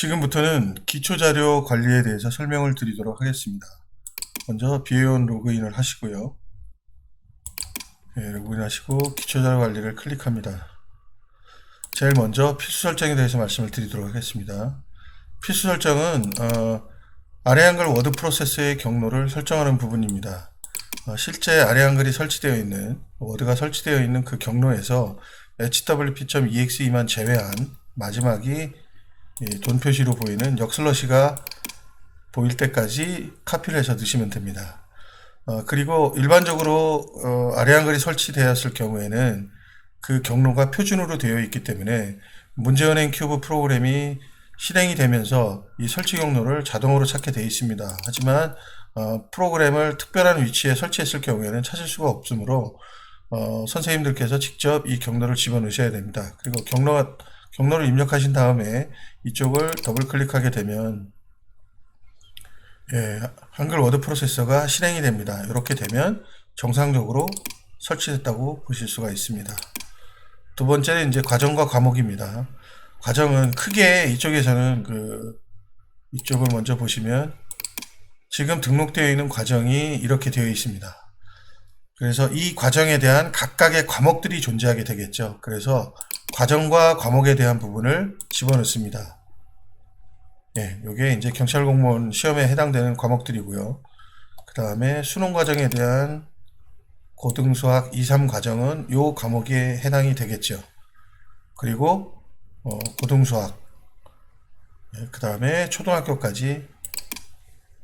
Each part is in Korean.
지금부터는 기초자료 관리에 대해서 설명을 드리도록 하겠습니다. 먼저 비회원 로그인을 하시고요. 로그인 하시고 기초자료 관리를 클릭합니다. 제일 먼저 필수 설정에 대해서 말씀을 드리도록 하겠습니다. 필수 설정은 아래 한글 워드 프로세서의 경로를 설정하는 부분입니다. 실제 아래 한글이 설치되어 있는 워드가 설치되어 있는 그 경로에서 hwp.exe만 제외한 마지막이 돈 표시로 보이는 역슬러시가 보일 때까지 카피를 해서 넣으시면 됩니다. 그리고 일반적으로 아래 한글이 설치되었을 경우에는 그 경로가 표준으로 되어 있기 때문에 문제은행 큐브 프로그램이 실행이 되면서 이 설치 경로를 자동으로 찾게 되어 있습니다. 하지만 프로그램을 특별한 위치에 설치했을 경우에는 찾을 수가 없으므로 선생님들께서 직접 이 경로를 집어넣으셔야 됩니다. 그리고 경로를 입력하신 다음에 이쪽을 더블 클릭하게 되면 한글 워드 프로세서가 실행이 됩니다. 이렇게 되면 정상적으로 설치됐다고 보실 수가 있습니다. 두 번째는 이제 과정과 과목입니다. 과정은 크게 이쪽에서는 이쪽을 먼저 보시면 지금 등록되어 있는 과정이 이렇게 되어 있습니다. 그래서 이 과정에 대한 각각의 과목들이 존재하게 되겠죠. 그래서 과정과 과목에 대한 부분을 집어넣습니다. 요게 이제 경찰 공무원 시험에 해당되는 과목들이고요. 그 다음에 수능 과정에 대한 고등수학 2, 3 과정은 요 과목에 해당이 되겠죠. 그리고 고등수학, 그 다음에 초등학교까지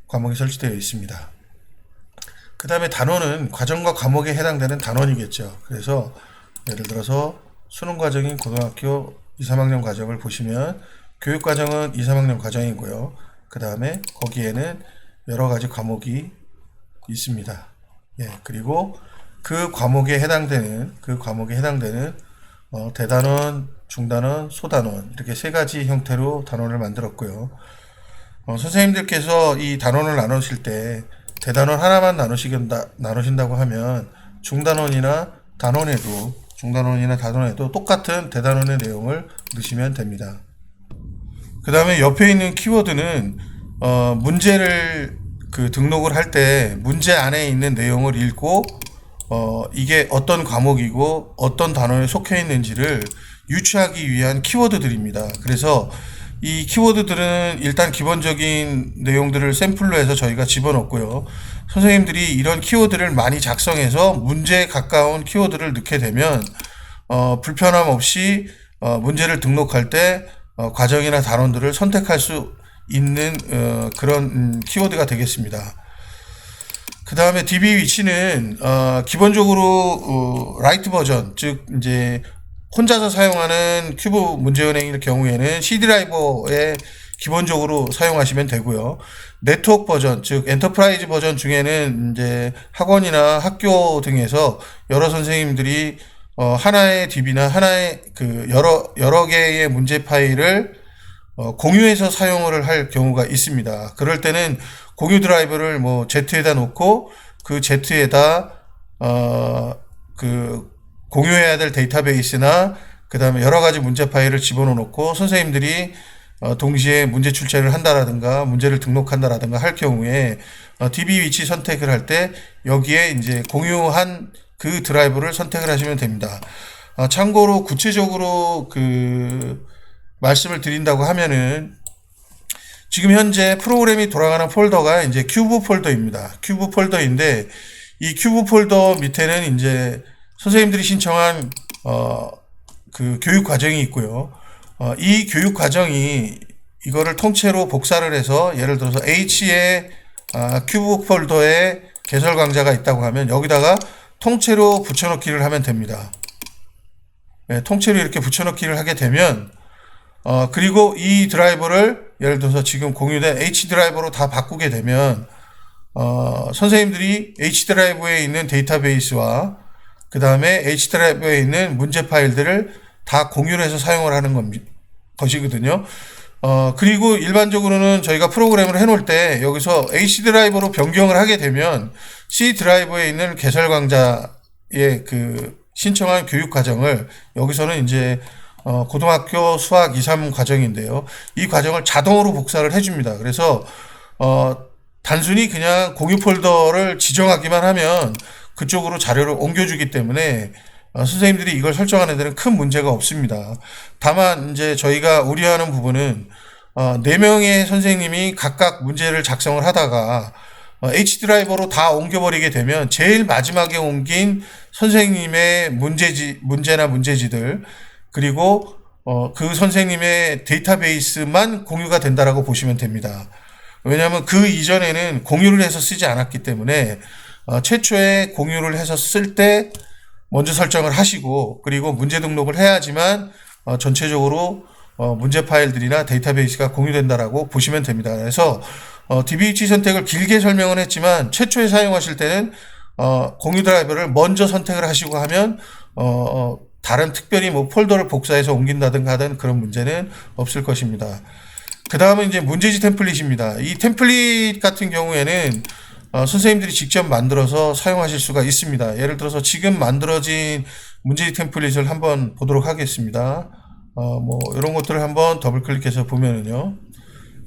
과목이 설치되어 있습니다. 그 다음에 단원은 과정과 과목에 해당되는 단원이겠죠. 그래서 예를 들어서 수능 과정인 고등학교 2, 3학년 과정을 보시면 교육과정은 2, 3학년 과정이고요. 그 다음에 거기에는 여러 가지 과목이 있습니다. 그리고 그 과목에 해당되는 대단원, 중단원, 소단원 이렇게 세 가지 형태로 단원을 만들었고요. 선생님들께서 이 단원을 나누실 때 대단원 하나만 나누신다고 하면 중단원이나 단원에도 똑같은 대단원의 내용을 넣으시면 됩니다. 그 다음에 옆에 있는 키워드는 문제를 등록을 할 때 문제 안에 있는 내용을 읽고 이게 어떤 과목이고 어떤 단원에 속해 있는지를 유추하기 위한 키워드들입니다. 그래서 이 키워드들은 일단 기본적인 내용들을 샘플로 해서 저희가 집어넣고요. 선생님들이 이런 키워드를 많이 작성해서 문제에 가까운 키워드를 넣게 되면 불편함 없이 문제를 등록할 때 과정이나 단원들을 선택할 수 있는 그런 키워드가 되겠습니다. 그 다음에 DB 위치는 기본적으로 라이트 버전, 즉 이제 혼자서 사용하는 큐브 문제은행일 경우에는 C 드라이버에 기본적으로 사용하시면 되고요. 네트워크 버전, 즉 엔터프라이즈 버전 중에는 이제 학원이나 학교 등에서 여러 선생님들이 하나의 DB나 하나의 여러 개의 문제 파일을 공유해서 사용을 할 경우가 있습니다. 그럴 때는 공유 드라이브를 Z에다 놓고 그 Z에다 공유해야 될 데이터베이스나 그 다음에 여러 가지 문제 파일을 집어넣고 선생님들이 동시에 문제 출제를 한다라든가 문제를 등록한다라든가 할 경우에 DB 위치 선택을 할 때 여기에 이제 공유한 그 드라이브를 선택을 하시면 됩니다. 참고로 구체적으로 말씀을 드린다고 하면은 지금 현재 프로그램이 돌아가는 폴더가 이제 큐브 폴더입니다. 큐브 폴더인데 이 큐브 폴더 밑에는 이제 선생님들이 신청한 교육 과정이 있고요. 이 교육 과정이 이거를 통째로 복사를 해서 예를 들어서 H의 큐브 폴더에 개설 강좌가 있다고 하면 여기다가 통째로 붙여넣기를 하면 됩니다. 통째로 이렇게 붙여넣기를 하게 되면 그리고 이 드라이버를 예를 들어서 지금 공유된 H 드라이버로 다 바꾸게 되면 선생님들이 H 드라이브에 있는 데이터베이스와 그 다음에 H 드라이브에 있는 문제 파일들을 다 공유를 해서 사용을 하는 것이거든요. 그리고 일반적으로는 저희가 프로그램을 해놓을 때 여기서 H 드라이버로 변경을 하게 되면 C 드라이브에 있는 개설 강좌의 신청한 교육 과정을 여기서는 이제 고등학교 수학 2, 3 과정인데요. 이 과정을 자동으로 복사를 해줍니다. 그래서 단순히 그냥 공유 폴더를 지정하기만 하면 그쪽으로 자료를 옮겨주기 때문에 선생님들이 이걸 설정하는 데는 큰 문제가 없습니다. 다만 이제 저희가 우려하는 부분은 4명의 선생님이 각각 문제를 작성을 하다가 H 드라이버로 다 옮겨버리게 되면 제일 마지막에 옮긴 선생님의 문제나 문제지들 그리고 그 선생님의 데이터베이스만 공유가 된다라고 보시면 됩니다. 왜냐하면 그 이전에는 공유를 해서 쓰지 않았기 때문에 최초에 공유를 해서 쓸 때 먼저 설정을 하시고 그리고 문제 등록을 해야지만 전체적으로 문제 파일들이나 데이터베이스가 공유된다라고 보시면 됩니다. 그래서 DBH 선택을 길게 설명을 했지만 최초에 사용하실 때는 공유 드라이버를 먼저 선택을 하시고 하면 다른 특별히 뭐 폴더를 복사해서 옮긴다든가 하는 그런 문제는 없을 것입니다. 그 다음은 이제 문제지 템플릿입니다. 이 템플릿 같은 경우에는 선생님들이 직접 만들어서 사용하실 수가 있습니다. 예를 들어서 지금 만들어진 문제지 템플릿을 한번 보도록 하겠습니다. 뭐 이런 것들을 한번 더블 클릭해서 보면은요,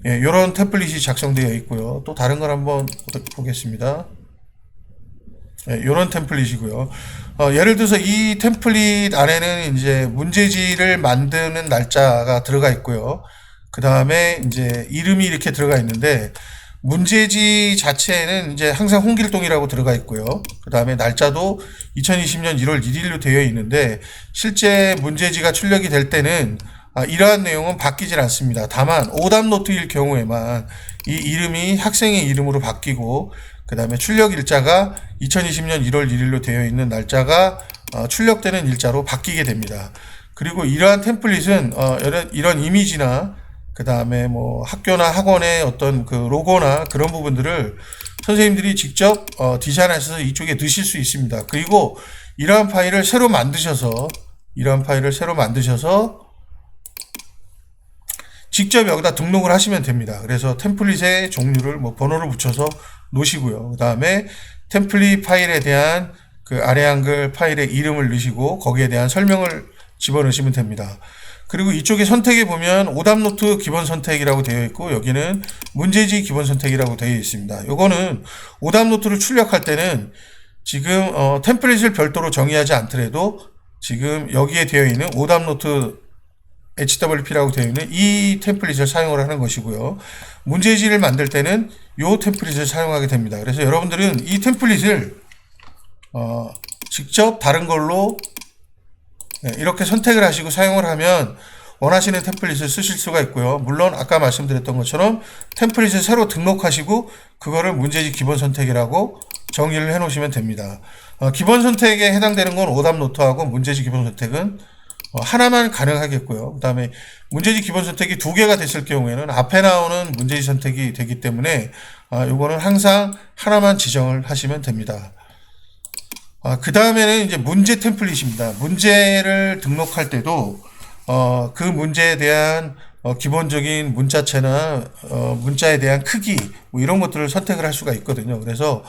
예, 이런 템플릿이 작성되어 있고요. 또 다른 걸 한번 보겠습니다. 예, 이런 템플릿이고요. 예를 들어서 이 템플릿 안에는 이제 문제지를 만드는 날짜가 들어가 있고요. 그 다음에 이제 이름이 이렇게 들어가 있는데 문제지 자체에는 이제 항상 홍길동이라고 들어가 있고요. 그 다음에 날짜도 2020년 1월 1일로 되어 있는데 실제 문제지가 출력이 될 때는 이러한 내용은 바뀌질 않습니다. 다만 오답 노트일 경우에만 이 이름이 학생의 이름으로 바뀌고 그 다음에 출력 일자가 2020년 1월 1일로 되어 있는 날짜가 출력되는 일자로 바뀌게 됩니다. 그리고 이러한 템플릿은 이런 이미지나 그 다음에 뭐 학교나 학원의 어떤 그 로고나 그런 부분들을 선생님들이 직접 디자인하셔서 이쪽에 넣으실 수 있습니다. 그리고 이러한 파일을 새로 만드셔서 직접 여기다 등록을 하시면 됩니다. 그래서 템플릿의 종류를 뭐 번호를 붙여서 놓으시고요. 그 다음에 템플릿 파일에 대한 그 아래 한글 파일의 이름을 넣으시고 거기에 대한 설명을 집어넣으시면 됩니다. 그리고 이쪽에 선택에 보면 오답노트 기본 선택이라고 되어 있고 여기는 문제지 기본 선택이라고 되어 있습니다. 요거는 오답노트를 출력할 때는 지금 템플릿을 별도로 정의하지 않더라도 지금 여기에 되어 있는 오답노트 HWP라고 되어 있는 이 템플릿을 사용을 하는 것이고요. 문제지를 만들 때는 이 템플릿을 사용하게 됩니다. 그래서 여러분들은 이 템플릿을 직접 다른 걸로 이렇게 선택을 하시고 사용을 하면 원하시는 템플릿을 쓰실 수가 있고요. 물론 아까 말씀드렸던 것처럼 템플릿을 새로 등록하시고 그거를 문제지 기본 선택이라고 정의를 해 놓으시면 됩니다. 기본 선택에 해당되는 건 오답 노트하고 문제지 기본 선택은 하나만 가능하겠고요. 그 다음에 문제지 기본 선택이 2개가 됐을 경우에는 앞에 나오는 문제지 선택이 되기 때문에 요거는 항상 하나만 지정을 하시면 됩니다. 그 다음에는 이제 문제 템플릿입니다. 문제를 등록할 때도 그 문제에 대한 기본적인 문자체나 문자에 대한 크기 뭐 이런 것들을 선택을 할 수가 있거든요. 그래서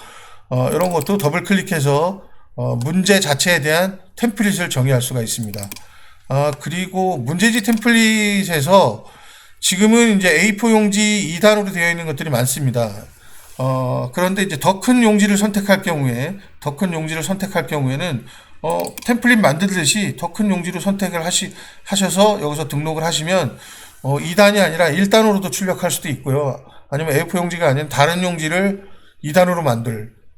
이런 것도 더블 클릭해서 문제 자체에 대한 템플릿을 정의할 수가 있습니다. 그리고 문제지 템플릿에서 지금은 이제 A4 용지 2단으로 되어 있는 것들이 많습니다. 그런데 이제 더 큰 용지를 선택할 경우에는 템플릿 만들듯이 더 큰 용지로 선택을 하셔서 여기서 등록을 하시면 2단이 아니라 1단으로도 출력할 수도 있고요. 아니면 A4 용지가 아닌 다른 용지를 2단으로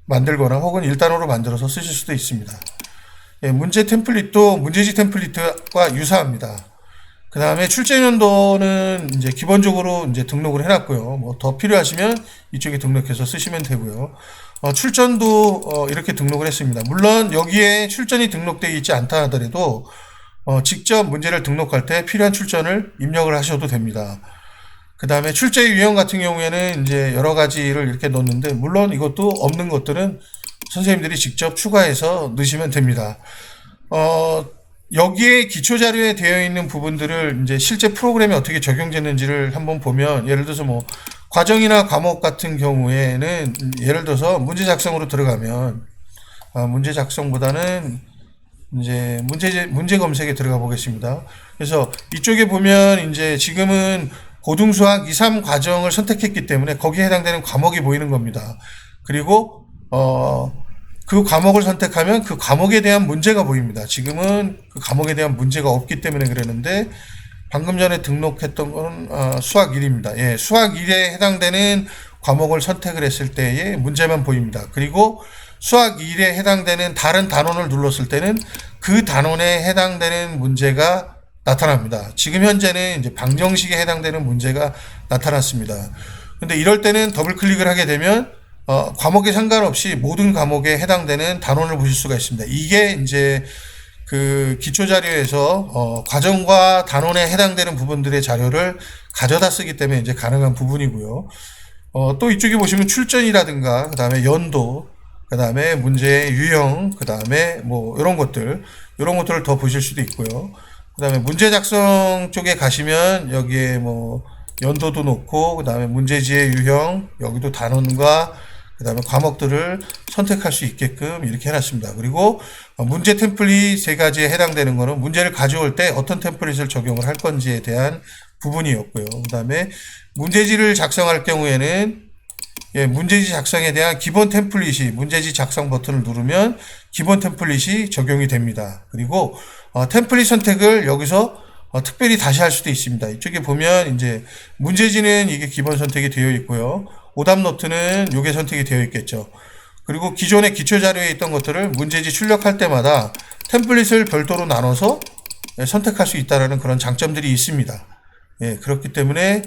만들거나 혹은 1단으로 만들어서 쓰실 수도 있습니다. 예, 문제 템플릿도 문제지 템플릿과 유사합니다. 그 다음에 출제 연도는 이제 기본적으로 이제 등록을 해놨고요. 뭐 더 필요하시면 이쪽에 등록해서 쓰시면 되고요. 출전도 이렇게 등록을 했습니다. 물론 여기에 출전이 등록되어 있지 않다 하더라도 직접 문제를 등록할 때 필요한 출전을 입력을 하셔도 됩니다. 그 다음에 출제 유형 같은 경우에는 이제 여러 가지를 이렇게 넣었는데 물론 이것도 없는 것들은 선생님들이 직접 추가해서 넣으시면 됩니다. 여기에 기초 자료에 되어 있는 부분들을 이제 실제 프로그램에 어떻게 적용됐는지를 한번 보면 예를 들어서 뭐 과정이나 과목 같은 경우에는 예를 들어서 문제 작성으로 들어가면 문제 작성보다는 이제 문제 검색에 들어가 보겠습니다. 그래서 이쪽에 보면 이제 지금은 고등수학 2, 3 과정을 선택했기 때문에 거기에 해당되는 과목이 보이는 겁니다. 그리고 그 과목을 선택하면 그 과목에 대한 문제가 보입니다. 지금은 그 과목에 대한 문제가 없기 때문에 그랬는데 방금 전에 등록했던 건 수학 1입니다. 예, 수학 1에 해당되는 과목을 선택을 했을 때의 문제만 보입니다. 그리고 수학 1에 해당되는 다른 단원을 눌렀을 때는 그 단원에 해당되는 문제가 나타납니다. 지금 현재는 이제 방정식에 해당되는 문제가 나타났습니다. 근데 이럴 때는 더블 클릭을 하게 되면 과목에 상관없이 모든 과목에 해당되는 단원을 보실 수가 있습니다. 이게 이제 그 기초 자료에서 과정과 단원에 해당되는 부분들의 자료를 가져다 쓰기 때문에 이제 가능한 부분이고요. 또 이쪽에 보시면 출전이라든가 그 다음에 연도, 그 다음에 문제의 유형, 그 다음에 뭐 이런 것들을 더 보실 수도 있고요. 그 다음에 문제 작성 쪽에 가시면 여기에 뭐 연도도 놓고 그 다음에 문제지의 유형, 여기도 단원과 그 다음에 과목들을 선택할 수 있게끔 이렇게 해놨습니다. 그리고 문제 템플릿 세 가지에 해당되는 거는 문제를 가져올 때 어떤 템플릿을 적용을 할 건지에 대한 부분이었고요. 그 다음에 문제지를 작성할 경우에는 문제지 작성에 대한 기본 템플릿이 문제지 작성 버튼을 누르면 기본 템플릿이 적용이 됩니다. 그리고 템플릿 선택을 여기서 특별히 다시 할 수도 있습니다. 이쪽에 보면 이제 문제지는 이게 기본 선택이 되어 있고요. 오답 노트는 이게 선택이 되어 있겠죠. 그리고 기존의 기초 자료에 있던 것들을 문제지 출력할 때마다 템플릿을 별도로 나눠서 선택할 수 있다는 그런 장점들이 있습니다. 예, 그렇기 때문에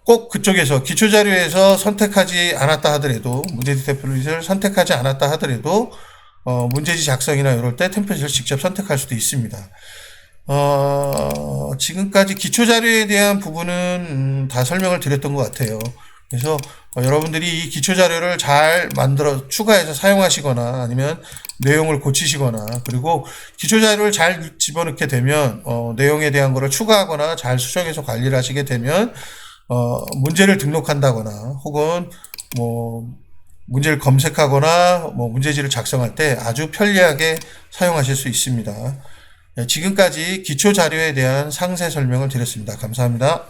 꼭 그쪽에서 기초 자료에서 선택하지 않았다 하더라도 문제지 템플릿을 선택하지 않았다 하더라도 문제지 작성이나 이럴 때 템플릿을 직접 선택할 수도 있습니다. 지금까지 기초 자료에 대한 부분은 다 설명을 드렸던 것 같아요. 그래서 여러분들이 이 기초 자료를 잘 만들어 추가해서 사용하시거나 아니면 내용을 고치시거나 그리고 기초 자료를 잘 집어넣게 되면 내용에 대한 거를 추가하거나 잘 수정해서 관리를 하시게 되면 문제를 등록한다거나 혹은 뭐 문제를 검색하거나 뭐 문제지를 작성할 때 아주 편리하게 사용하실 수 있습니다. 지금까지 기초 자료에 대한 상세 설명을 드렸습니다. 감사합니다.